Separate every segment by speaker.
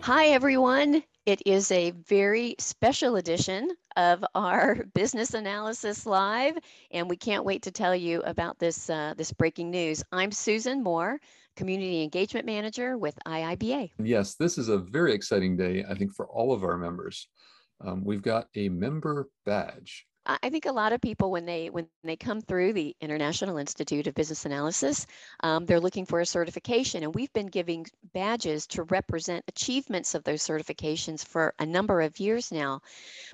Speaker 1: Hi, everyone. It is a very special edition of our Business Analysis Live, and we can't wait to tell you about this breaking news. I'm Susan Moore, Community Engagement Manager with IIBA.
Speaker 2: Yes, this is a very exciting day, I think, for all of our members. We've got a member badge.
Speaker 1: I think a lot of people, when they come through the International Institute of Business Analysis, they're looking for a certification, and we've been giving badges to represent achievements of those certifications for a number of years now.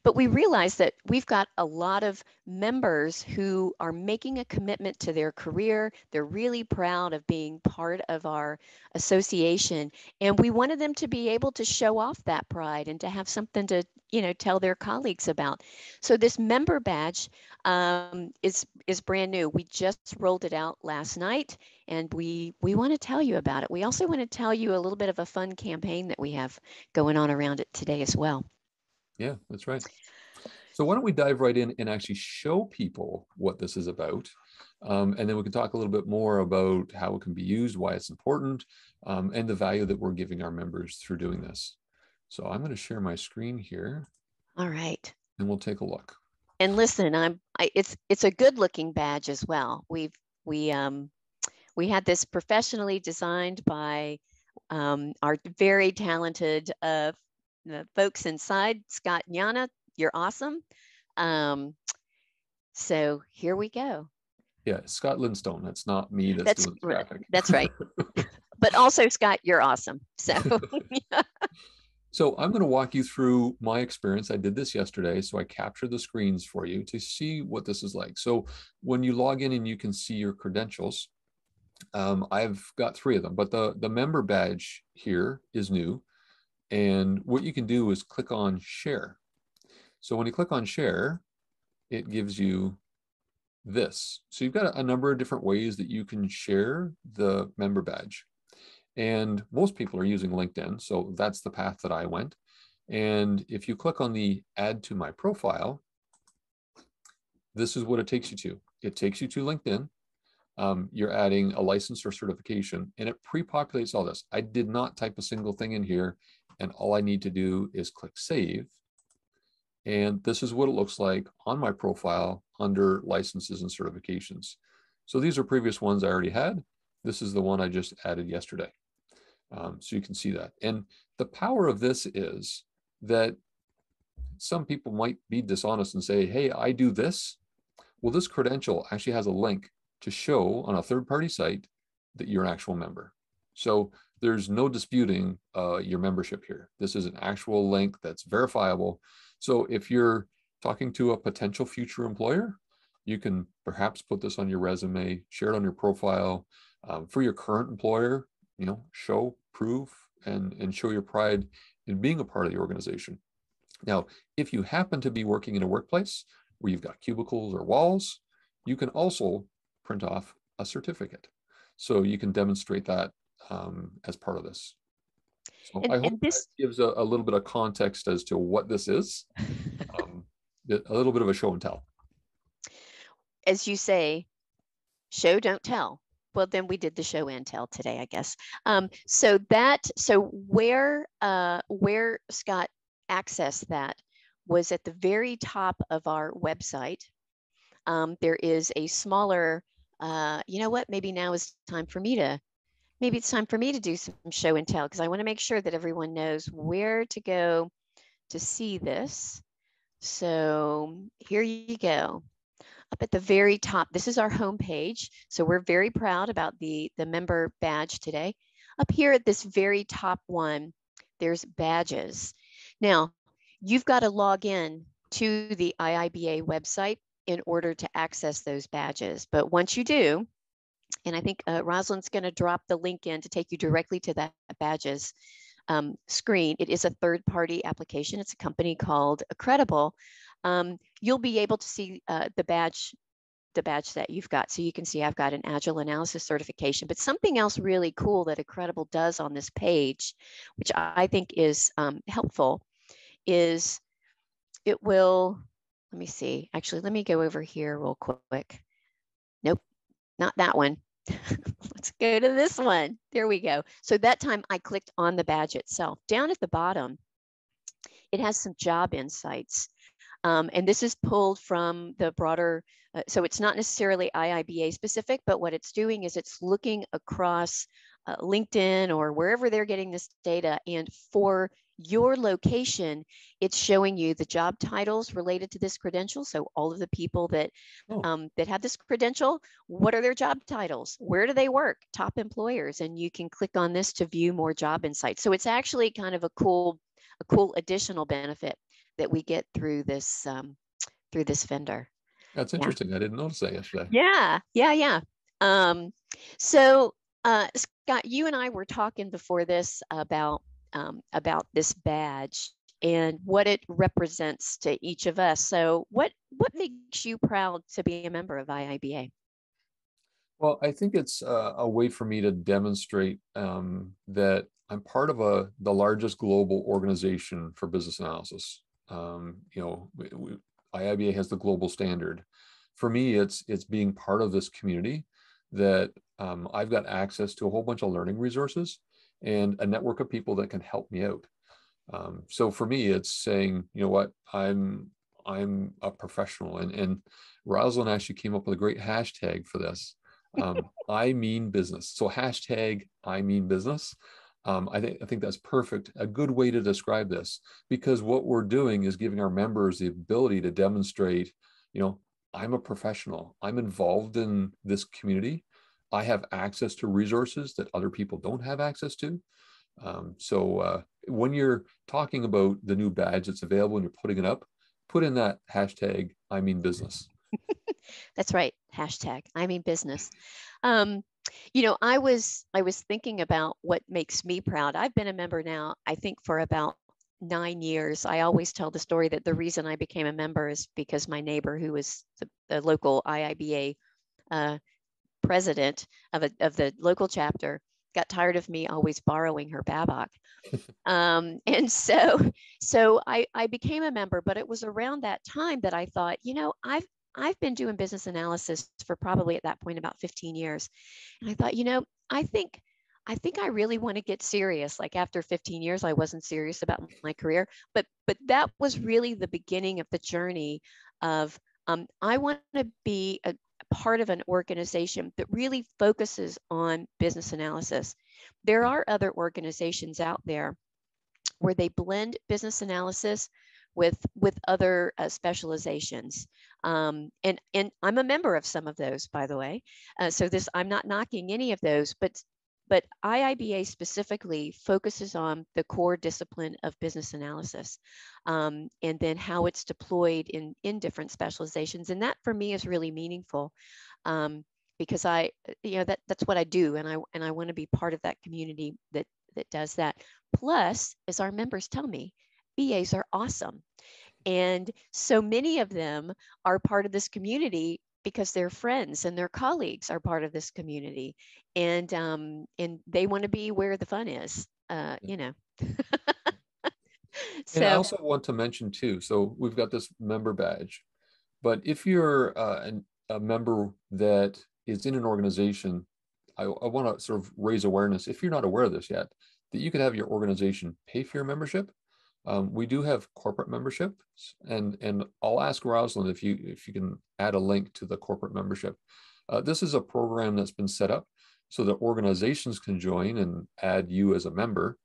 Speaker 1: But we realize that we've got a lot of members who are making a commitment to their career. They're really proud of being part of our association, and we wanted them to be able to show off that pride and to have something to tell their colleagues about. So this member badge is brand new. We just rolled it out last night, and we want to tell you about it. We also want to tell you a little bit of a fun campaign that we have going on around it today as well.
Speaker 2: Yeah, that's right. So why don't we dive right in and actually show people what this is about? And then we can talk a little bit more about how it can be used, why it's important, and the value that we're giving our members through doing this. So I'm going to share my screen here.
Speaker 1: All right.
Speaker 2: And we'll take a look.
Speaker 1: And listen, it's a good looking badge as well. We had this professionally designed by our very talented folks inside. Scott and Yana, you're awesome. So here we go.
Speaker 2: Yeah, Scott Lindstone. That's not me that's doing the graphic.
Speaker 1: That's right. But also, Scott, you're awesome. So yeah.
Speaker 2: So I'm going to walk you through my experience. I did this yesterday, so I captured the screens for you to see what this is like. So when you log in and you can see your credentials, I've got 3 of them, but the member badge here is new. And what you can do is click on share. So when you click on share, it gives you this. So you've got a number of different ways that you can share the member badge. And most people are using LinkedIn, so that's the path that I went. And if you click on the add to my profile, this is what it takes you to. It takes you to LinkedIn. You're adding a license or certification, and it pre-populates all this. I did not type a single thing in here, and all I need to do is click save. And this is what it looks like on my profile under licenses and certifications. So these are previous ones I already had. This is the one I just added yesterday. So you can see that. And the power of this is that some people might be dishonest and say, hey, I do this. Well, this credential actually has a link to show on a third-party site that you're an actual member. So there's no disputing your membership here. This is an actual link that's verifiable. So if you're talking to a potential future employer, you can perhaps put this on your resume, share it on your profile. For your current employer, show, prove, and show your pride in being a part of the organization. Now, if you happen to be working in a workplace where you've got cubicles or walls, you can also print off a certificate. So you can demonstrate that as part of this. So I hope this gives a little bit of context as to what this is, a little bit of a show and tell.
Speaker 1: As you say, show, don't tell. Well, then we did the show and tell today, I guess. So where Scott accessed that was at the very top of our website. There is a smaller, you know what? Maybe now is time for me to. Maybe it's time for me to do some show and tell, because I want to make sure that everyone knows where to go to see this. So here you go. Up at the very top, this is our homepage. So we're very proud about the member badge today. Up here at this very top one, there's badges. Now, you've got to log in to the IIBA website in order to access those badges. But once you do, and I think Rosalind's going to drop the link in to take you directly to that badges screen. It is a third-party application. It's a company called Credible. You'll be able to see the badge that you've got. So you can see I've got an Agile Analysis certification, but something else really cool that Credible does on this page, which I think is helpful, is it will, let me see, actually, let me go over here real quick. Nope, not that one. Let's go to this one. There we go. So that time I clicked on the badge itself. Down at the bottom, it has some job insights. And this is pulled from the broader, so it's not necessarily IIBA specific, but what it's doing is it's looking across LinkedIn or wherever they're getting this data. And for your location, it's showing you the job titles related to this credential. So all of the people that that have this credential, what are their job titles? Where do they work? Top employers. And you can click on this to view more job insights. So it's actually kind of a cool additional benefit that we get through this vendor.
Speaker 2: That's interesting. I didn't notice that yesterday.
Speaker 1: Yeah. So Scott, you and I were talking before this about this badge and what it represents to each of us. So what makes you proud to be a member of IIBA?
Speaker 2: Well, I think it's a way for me to demonstrate that I'm part of the largest global organization for business analysis. IIBA has the global standard. For me, it's being part of this community that I've got access to a whole bunch of learning resources and a network of people that can help me out. So for me, it's saying, you know what, I'm a professional, and Rosalind actually came up with a great hashtag for this. I mean business. So hashtag I mean business. I think that's perfect. A good way to describe this, because what we're doing is giving our members the ability to demonstrate, I'm a professional. I'm involved in this community. I have access to resources that other people don't have access to. So when you're talking about the new badge that's available and you're putting it up, put in that hashtag I mean business.
Speaker 1: That's right. Hashtag I mean business. I was thinking about what makes me proud. I've been a member now, I think, for about 9 years. I always tell the story that the reason I became a member is because my neighbor, who was the local IIBA president of the local chapter, got tired of me always borrowing her Babcock. And so I became a member, but it was around that time that I thought, I've been doing business analysis for probably at that point about 15 years. And I thought, I think I really want to get serious. Like after 15 years, I wasn't serious about my career, but that was really the beginning of the journey of I want to be a part of an organization that really focuses on business analysis. There are other organizations out there where they blend business analysis with other specializations. And I'm a member of some of those, by the way. So I'm not knocking any of those, but IIBA specifically focuses on the core discipline of business analysis, and then how it's deployed in different specializations. And that for me is really meaningful, because that's what I do, and I want to be part of that community that does that. Plus, as our members tell me, BAs are awesome. And so many of them are part of this community because their friends and their colleagues are part of this community. And they want to be where the fun is,
Speaker 2: And I also want to mention too, so we've got this member badge, but if you're a member that is in an organization, I want to sort of raise awareness, if you're not aware of this yet, that you could have your organization pay for your membership. We do have corporate memberships, and I'll ask Rosalind if you can add a link to the corporate membership. This is a program that's been set up so that organizations can join and add you as a member.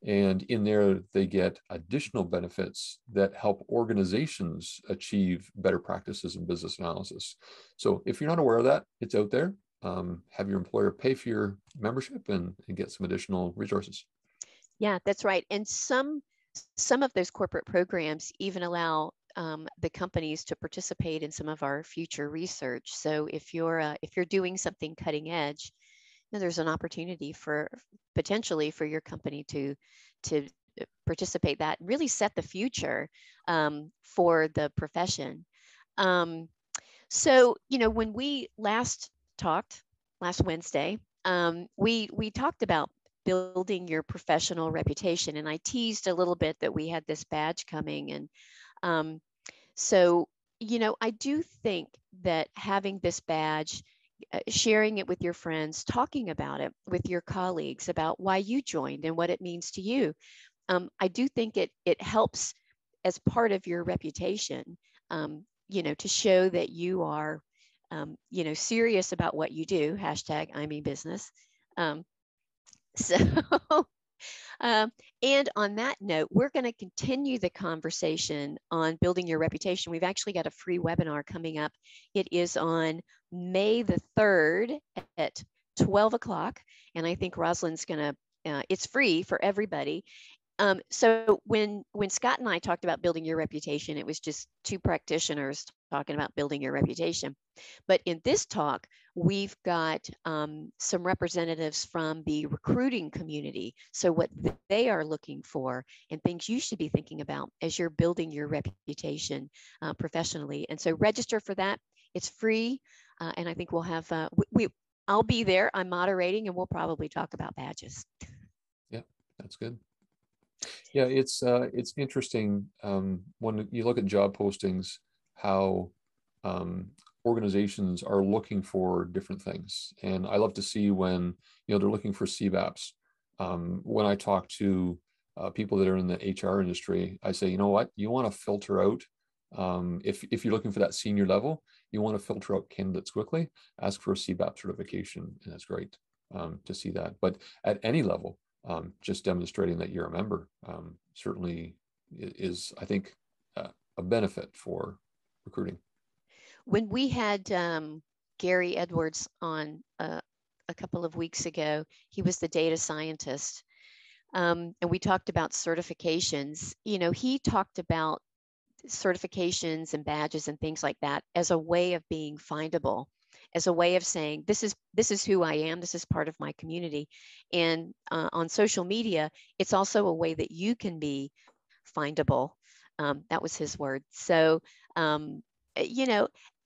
Speaker 2: And in there, they get additional benefits that help organizations achieve better practices in business analysis. So if you're not aware of that, it's out there. Have your employer pay for your membership and get some additional resources.
Speaker 1: Yeah, that's right. And some of those corporate programs even allow the companies to participate in some of our future research. So if you're doing something cutting edge, there's an opportunity potentially for your company to participate that, really set the future for the profession. So when we last talked last Wednesday, we talked about building your professional reputation, and I teased a little bit that we had this badge coming, and so I do think that having this badge sharing it with your friends, talking about it with your colleagues about why you joined and what it means to you. I do think it helps as part of your reputation, to show that you are, serious about what you do. Hashtag I mean business. So and on that note, we're going to continue the conversation on building your reputation. We've actually got a free webinar coming up. It is on May the 3rd at 12 o'clock. And I think Rosalind's going to, it's free for everybody. So when Scott and I talked about building your reputation, it was just two practitioners talking about building your reputation. But in this talk, we've got some representatives from the recruiting community. So what they are looking for and things you should be thinking about as you're building your reputation professionally. And so register for that. It's free. And I think we'll have, I'll be there. I'm moderating, and we'll probably talk about badges.
Speaker 2: Yeah, that's good. Yeah, it's interesting when you look at job postings, how organizations are looking for different things. And I love to see when, they're looking for CBAPs. When I talk to people that are in the HR industry, I say, you know what, you want to filter out, if you're looking for that senior level, you want to filter out candidates quickly, ask for a CBAP certification, and that's great to see that. But at any level, just demonstrating that you're a member certainly is, I think, a benefit for recruiting.
Speaker 1: When we had Gary Edwards on a couple of weeks ago, he was the data scientist, and we talked about certifications. He talked about certifications and badges and things like that as a way of being findable, as a way of saying, this is who I am, this is part of my community. And on social media, it's also a way that you can be findable. That was his word. So,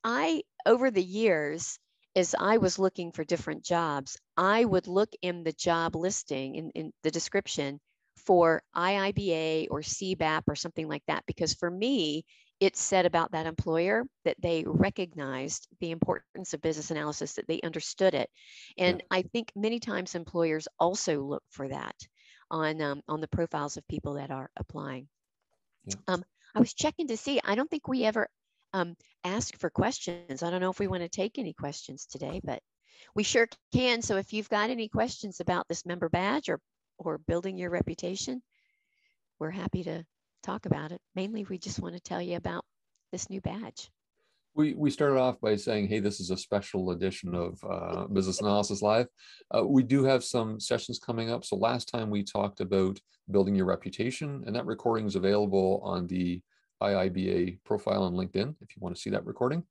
Speaker 1: I, over the years, as I was looking for different jobs, I would look in the job listing, in the description, for IIBA or CBAP or something like that, because for me, it said about that employer that they recognized the importance of business analysis, that they understood it. And I think many times employers also look for that on the profiles of people that are applying. I was checking to see, I don't think we ever ask for questions. I don't know if we want to take any questions today, but we sure can. So if you've got any questions about this member badge or building your reputation, we're happy to talk about it. Mainly, we just want to tell you about this new badge.
Speaker 2: We started off by saying, hey, this is a special edition of Business Analysis Live. We do have some sessions coming up. So last time we talked about building your reputation, and that recording is available on the IIBA profile on LinkedIn if you want to see that recording.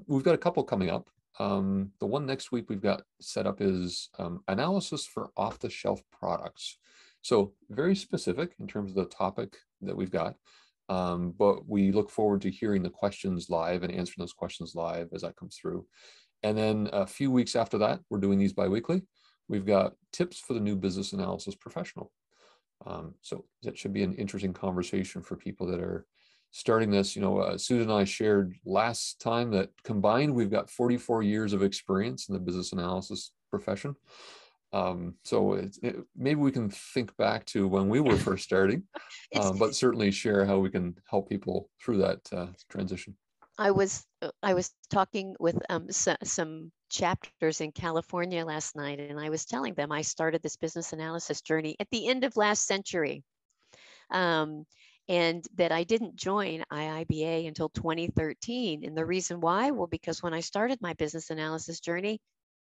Speaker 2: We've got a couple coming up. The one next week we've got set up is analysis for off-the-shelf products. So very specific in terms of the topic that we've got. But we look forward to hearing the questions live and answering those questions live as that comes through. And then a few weeks after that, we're doing these bi-weekly. We've got tips for the new business analysis professional. So that should be an interesting conversation for people that are starting this. Susan and I shared last time that combined, we've got 44 years of experience in the business analysis profession. So maybe we can think back to when we were first starting, but certainly share how we can help people through that transition.
Speaker 1: I was talking with some chapters in California last night, and I was telling them I started this business analysis journey at the end of last century, and that I didn't join IIBA until 2013. And the reason why? Well, because when I started my business analysis journey,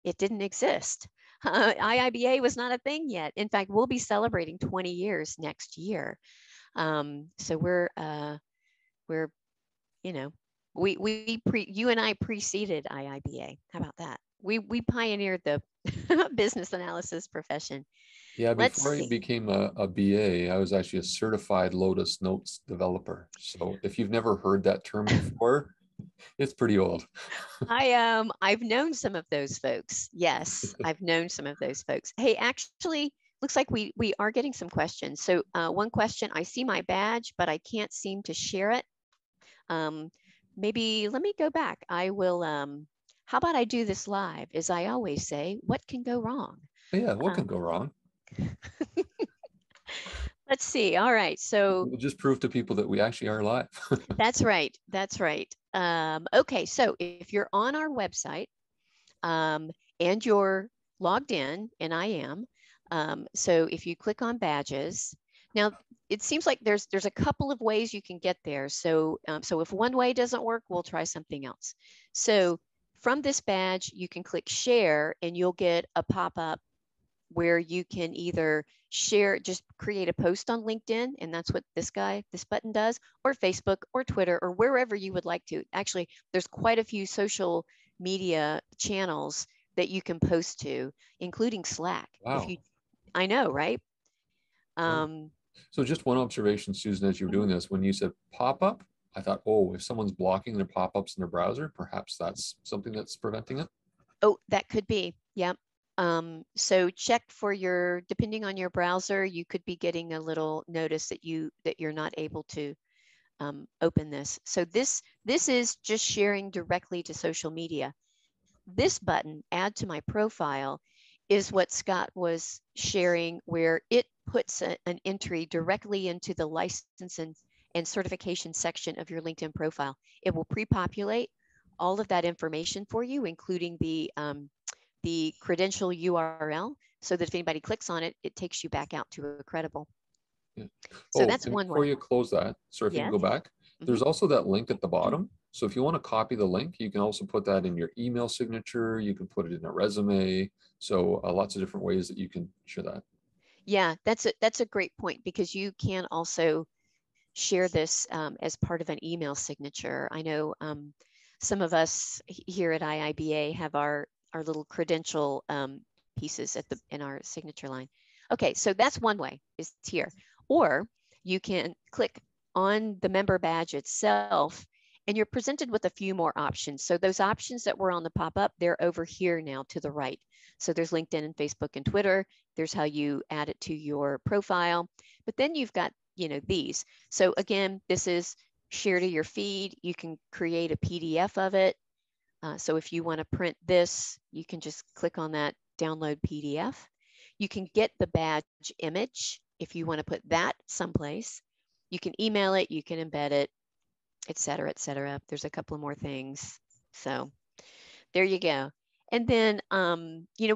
Speaker 1: it didn't exist. IIBA was not a thing yet. In fact, we'll be celebrating 20 years next year. So we're you and I preceded IIBA. How about that? We pioneered the business analysis profession.
Speaker 2: Yeah, before I became a BA, I was actually a certified Lotus Notes developer. So if you've never heard that term before, it's pretty old.
Speaker 1: I've known some of those folks. Yes, I've known some of those folks. Hey, actually, looks like we are getting some questions. So one question, I see my badge, but I can't seem to share it. Maybe let me go back. I will, how about I do this live? As I always say, what can go wrong?
Speaker 2: Yeah, what
Speaker 1: Uh,
Speaker 2: can go wrong?
Speaker 1: let's see. All right. So
Speaker 2: We'll just prove to people that we actually are live.
Speaker 1: that's right. That's right. Okay. So if you're on our website and you're logged in, and I am, so if you click on badges, now it seems like there's a couple of ways you can get there. So so if one way doesn't work, we'll try something else. So from this badge, you can click share, and you'll get a pop-up where you can either share, just create a post on LinkedIn, and that's what this button does, or Facebook or Twitter or wherever you would like to. Actually, there's quite a few social media channels that you can post to, including Slack. If you,
Speaker 2: Wow.
Speaker 1: I know, right?
Speaker 2: Wow.
Speaker 1: Um,
Speaker 2: So just one observation, Susan, as you were doing this, when you said pop-up, I thought, oh, if someone's blocking their pop-ups in their browser, perhaps that's something that's preventing it.
Speaker 1: oh, that could be, yep. So check for depending on your browser, you could be getting a little notice that you're not able to open this. So this is just sharing directly to social media. This button, add to my profile, is what Scott was sharing, where it puts an entry directly into the license and certification section of your LinkedIn profile. It will pre-populate all of that information for you, including the credential URL, so that if anybody clicks on it, it takes you back out to a credible.
Speaker 2: Yeah.
Speaker 1: So
Speaker 2: Oh,
Speaker 1: that's
Speaker 2: and
Speaker 1: one
Speaker 2: before
Speaker 1: way.
Speaker 2: you close that, sorry if you can
Speaker 1: Yes.
Speaker 2: go back,
Speaker 1: Mm-hmm.
Speaker 2: there's also that link at the bottom. So if you want to copy the link, you can also put that in your email signature. You can put it in a resume. So lots of different ways that you can share that.
Speaker 1: Yeah, that's a great point, because you can also share this as part of an email signature. I know some of us here at IIBA have our little credential pieces in our signature line. Okay, so that's one way, is here. Or you can click on the member badge itself, and you're presented with a few more options. So those options that were on the pop-up, they're over here now to the right. So there's LinkedIn and Facebook and Twitter. There's how you add it to your profile. But then you've got, these. So again, this is share to your feed. You can create a PDF of it. So if you want to print this, you can just click on that download PDF. You can get the badge image if you want to put that someplace. You can email it, you can embed it, et cetera, et cetera. There's a couple of more things. So there you go. And then,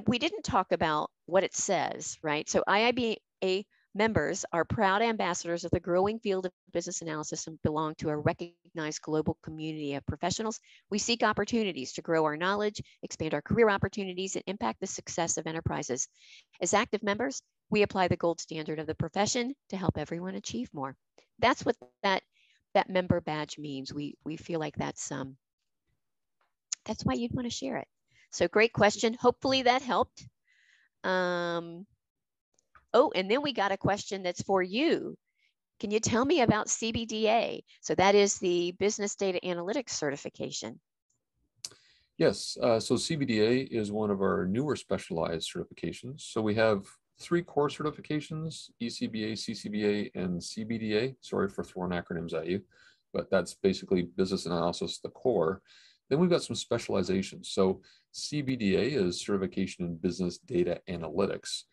Speaker 1: we didn't talk about what it says, right? So IIBA members are proud ambassadors of the growing field of business analysis and belong to a recognized global community of professionals. We seek opportunities to grow our knowledge, expand our career opportunities, and impact the success of enterprises. As active members, we apply the gold standard of the profession to help everyone achieve more. That's what that member badge means. We feel like that's why you'd want to share it. So great question. Hopefully that helped. Oh, and then we got a question that's for you. Can you tell me about CBDA? So that is the Business Data Analytics certification.
Speaker 2: Yes, so CBDA is one of our newer specialized certifications. So we have 3 core certifications: ECBA, CCBA, and CBDA. Sorry for throwing acronyms at you, but that's basically business analysis, the core. Then we've got some specializations. So CBDA is certification in business data analytics.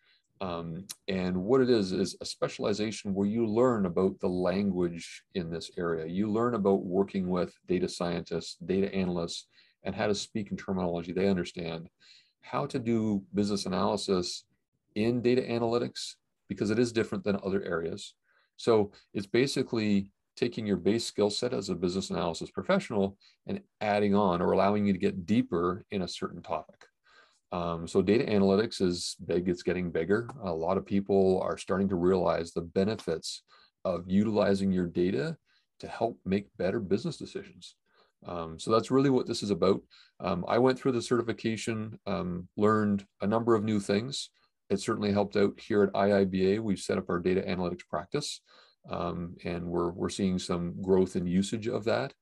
Speaker 2: And what it is a specialization where you learn about the language in this area. You learn about working with data scientists, data analysts, and how to speak in terminology they understand, how to do business analysis in data analytics, because it is different than other areas. So it's basically taking your base skill set as a business analysis professional and adding on or allowing you to get deeper in a certain topic. So data analytics is big, it's getting bigger. A lot of people are starting to realize the benefits of utilizing your data to help make better business decisions. So that's really what this is about. I went through the certification, learned a number of new things. It certainly helped out here at IIBA. We've set up our data analytics practice, and we're seeing some growth in usage of that.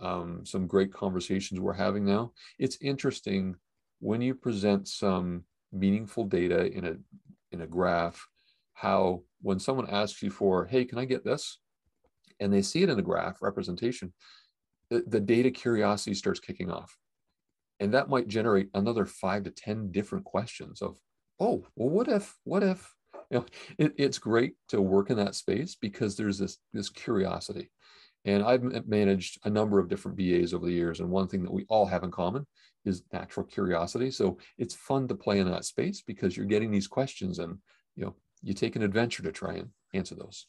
Speaker 2: Some great conversations we're having now. It's interesting when you present some meaningful data in a graph, how when someone asks you for, hey, can I get this? And they see it in a graph representation, the data curiosity starts kicking off. And that might generate another 5 to 10 different questions of, oh, well, what if, it's great to work in that space because there's this curiosity. And I've managed a number of different BAs over the years, and one thing that we all have in common is natural curiosity. So it's fun to play in that space because you're getting these questions, and you take an adventure to try and answer those.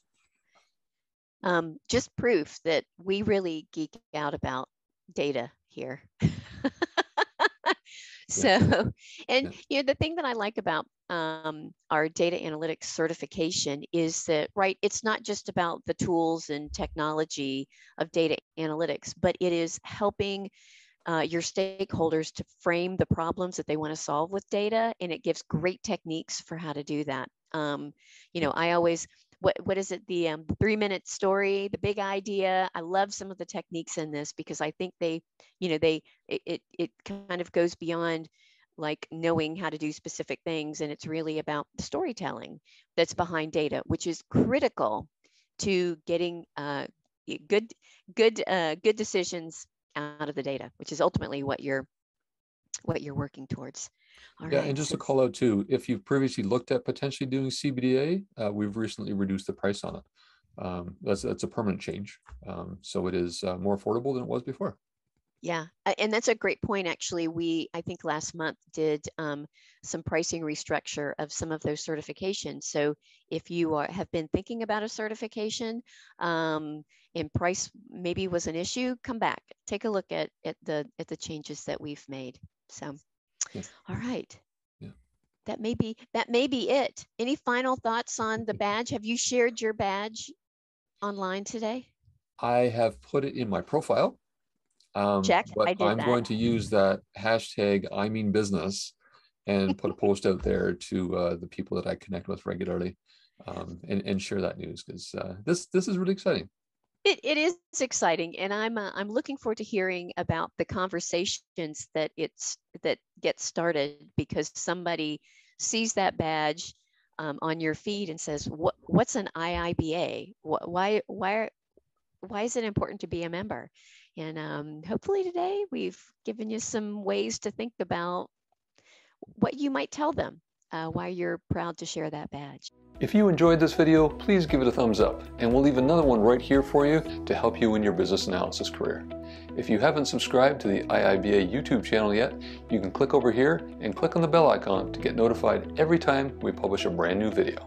Speaker 1: Just proof that we really geek out about data here. So, and the thing that I like about our data analytics certification is that, right, it's not just about the tools and technology of data analytics, but it is helping your stakeholders to frame the problems that they want to solve with data, and it gives great techniques for how to do that. I always, what is it, the 3-minute story, the big idea. I love some of the techniques in this because I think it kind of goes beyond like knowing how to do specific things, and it's really about the storytelling that's behind data, which is critical to getting good decisions out of the data, which is ultimately what you're working towards. All right.
Speaker 2: And just to call out too, if you've previously looked at potentially doing CBDA, we've recently reduced the price on it. That's a permanent change. So it is more affordable than it was before.
Speaker 1: Yeah, and that's a great point. Actually, I think last month did some pricing restructure of some of those certifications. So if you have been thinking about a certification and price maybe was an issue, come back, take a look at the changes that we've made. So, all right.
Speaker 2: Yeah.
Speaker 1: That may be it. Any final thoughts on the badge? Have you shared your badge online today?
Speaker 2: I have put it in my profile.
Speaker 1: Check.
Speaker 2: But I'm going to use that hashtag I mean business and put a post out there to the people that I connect with regularly, and share that news, because this is really exciting.
Speaker 1: It is exciting, and I'm looking forward to hearing about the conversations that get started because somebody sees that badge on your feed and says, what's an IIBA? Why is it important to be a member? And hopefully today we've given you some ways to think about what you might tell them, why you're proud to share that badge.
Speaker 2: If you enjoyed this video, please give it a thumbs up, and we'll leave another one right here for you to help you in your business analysis career. If you haven't subscribed to the IIBA YouTube channel yet, you can click over here and click on the bell icon to get notified every time we publish a brand new video.